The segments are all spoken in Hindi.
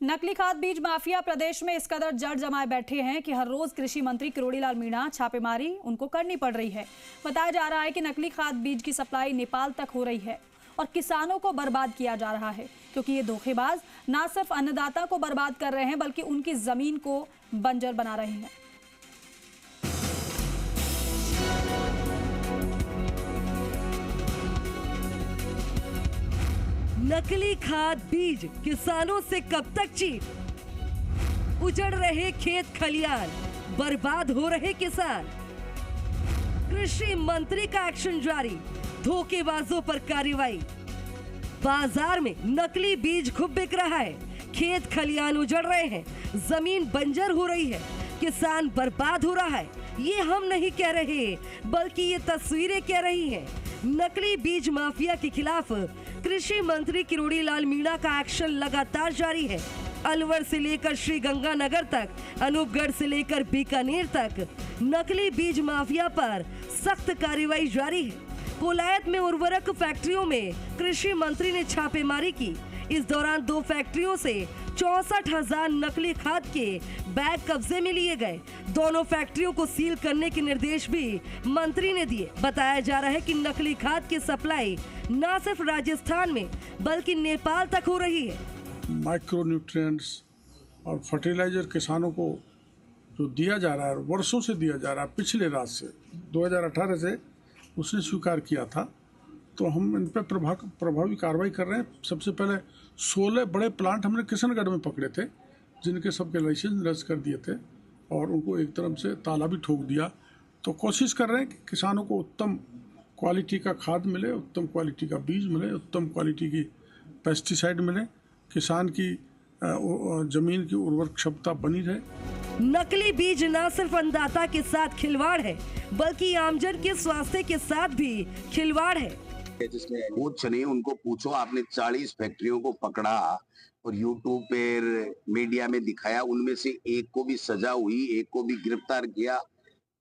नकली खाद बीज माफिया प्रदेश में इस कदर जड़ जमाए बैठे हैं कि हर रोज कृषि मंत्री किरोड़ीलाल मीणा छापेमारी उनको करनी पड़ रही है। बताया जा रहा है कि नकली खाद बीज की सप्लाई नेपाल तक हो रही है और किसानों को बर्बाद किया जा रहा है, क्योंकि ये धोखेबाज न सिर्फ अन्नदाता को बर्बाद कर रहे हैं बल्कि उनकी जमीन को बंजर बना रहे हैं। नकली खाद बीज किसानों से कब तक चीट? उजड़ रहे खेत खलियान, बर्बाद हो रहे किसान। कृषि मंत्री का एक्शन जारी, धोखेबाजों पर कार्रवाई। बाजार में नकली बीज खूब बिक रहा है, खेत खलियान उजड़ रहे हैं, जमीन बंजर हो रही है, किसान बर्बाद हो रहा है। ये हम नहीं कह रहे बल्कि ये तस्वीरें कह रही हैं। नकली बीज माफिया के खिलाफ कृषि मंत्री किरोड़ीलाल मीणा का एक्शन लगातार जारी है। अलवर से लेकर श्री गंगानगर तक, अनूपगढ़ से लेकर बीकानेर तक नकली बीज माफिया पर सख्त कार्रवाई जारी है। कोलायत में उर्वरक फैक्ट्रियों में कृषि मंत्री ने छापेमारी की। इस दौरान 2 फैक्ट्रियों से 64,000 नकली खाद के बैग कब्जे में लिए गए। दोनों फैक्ट्रियों को सील करने के निर्देश भी मंत्री ने दिए। बताया जा रहा है कि नकली खाद की सप्लाई न सिर्फ राजस्थान में बल्कि नेपाल तक हो रही है। माइक्रो न्यूट्रिएंट्स और फर्टिलाइजर किसानों को जो दिया जा रहा है, वर्षों से दिया जा रहा है, पिछले रात से 2018 से उसने स्वीकार किया था, तो हम इन पर प्रभावी कार्रवाई कर रहे हैं। सबसे पहले 16 बड़े प्लांट हमने किशनगढ़ में पकड़े थे, जिनके सबके लाइसेंस रद्द कर दिए थे और उनको एक तरफ से ताला भी ठोक दिया। तो कोशिश कर रहे हैं कि किसानों को उत्तम क्वालिटी का खाद मिले, उत्तम क्वालिटी का बीज मिले, उत्तम क्वालिटी की पेस्टिसाइड मिले, किसान की जमीन की उर्वरक क्षमता बनी रहे। नकली बीज न सिर्फ अन्नदाता के साथ खिलवाड़ है बल्कि आमजन के स्वास्थ्य के साथ भी खिलवाड़ है। कुछ नहीं, उनको पूछो, आपने 40 फैक्ट्रियों को पकड़ा और यूट्यूब पे मीडिया में दिखाया, उनमें से एक को भी सजा हुई, एक को भी गिरफ्तार किया,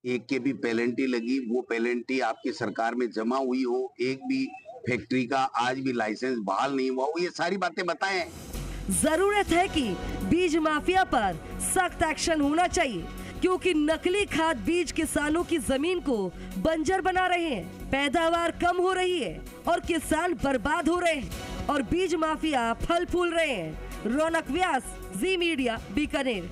एक के भी पेनल्टी लगी, वो पेनल्टी आपकी सरकार में जमा हुई हो, एक भी फैक्ट्री का आज भी लाइसेंस बहाल नहीं हुआ हो, ये सारी बातें बताएं। जरूरत है कि बीज माफिया पर सख्त एक्शन होना चाहिए, क्योंकि नकली खाद बीज किसानों की जमीन को बंजर बना रहे हैं, पैदावार कम हो रही है और किसान बर्बाद हो रहे हैं और बीज माफिया फल फूल रहे हैं। रौनक व्यास, जी मीडिया, बीकानेर।